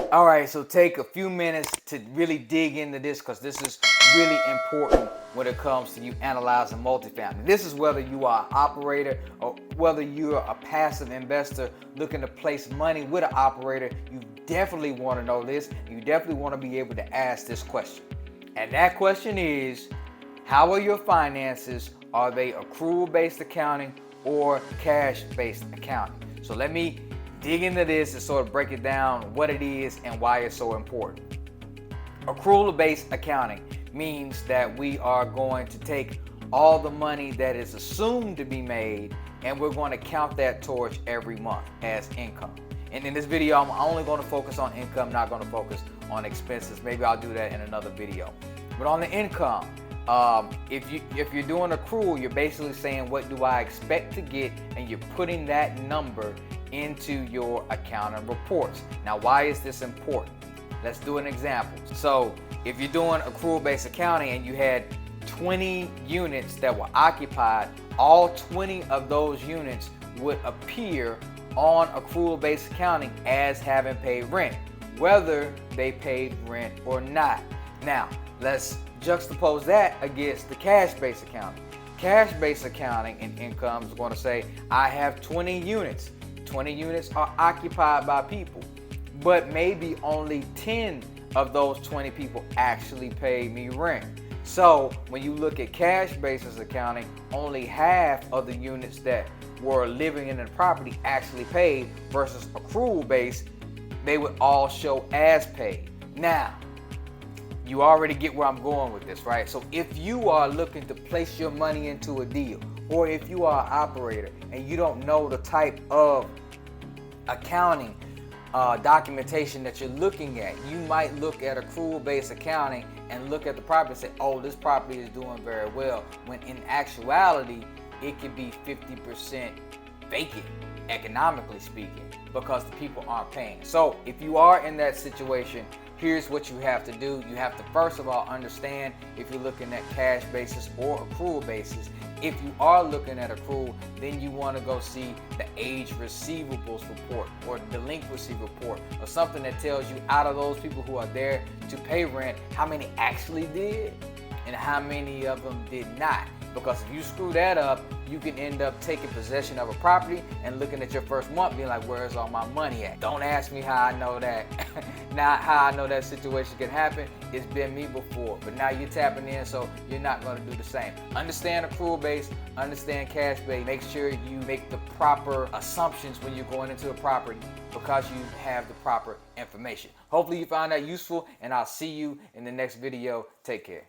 All right, so take a few minutes to really dig into this because this is really important when it comes to you analyzing multifamily. This is whether you are an operator or whether you're a passive investor looking to place money with an operator. You definitely want to know this. You definitely want to be able to ask this question. And that question is, how are your finances? Are they accrual-based accounting or cash-based accounting? So let me dig into this and sort of break it down what it is and why it's so important. Accrual-based accounting means that we are going to take all the money that is assumed to be made and we're going to count that towards every month as income. And in this video, I'm only going to focus on income, not going to focus on expenses. Maybe I'll do that in another video. But on the income, if you're doing accrual, you're basically saying, what do I expect to get? And you're putting that number into your accounting reports. Now, why is this important? Let's do an example. So if you're doing accrual-based accounting and you had 20 units that were occupied, all 20 of those units would appear on accrual-based accounting as having paid rent, whether they paid rent or not. Now, let's juxtapose that against the cash-based accounting. Cash-based accounting in income is going to say, I have 20 units. 20 units are occupied by people, but maybe only 10 of those 20 people actually paid me rent. So when you look at cash basis accounting, only half of the units that were living in the property actually paid versus accrual based, they would all show as paid. Now, you already get where I'm going with this, right? So if you are looking to place your money into a deal, or if you are an operator and you don't know the type of accounting documentation that you're looking at, you might look at accrual-based accounting and look at the property and say, oh, this property is doing very well, when in actuality, it could be 50% vacant, economically speaking, because the people aren't paying. So if you are in that situation, here's what you have to do. You have to first of all understand if you're looking at cash basis or accrual basis. If you are looking at accrual, then you want to go see the age receivables report or delinquency report, or something that tells you out of those people who are there to pay rent, how many actually did and how many of them did not. Because if you screw that up, you can end up taking possession of a property and looking at your first month being like, where's all my money at? Don't ask me how I know that. Not how I know that situation can happen. It's been me before, but now you're tapping in, so you're not going to do the same. Understand accrual based, understand cash based. Make sure you make the proper assumptions when you're going into a property because you have the proper information. Hopefully you found that useful, and I'll see you in the next video. Take care.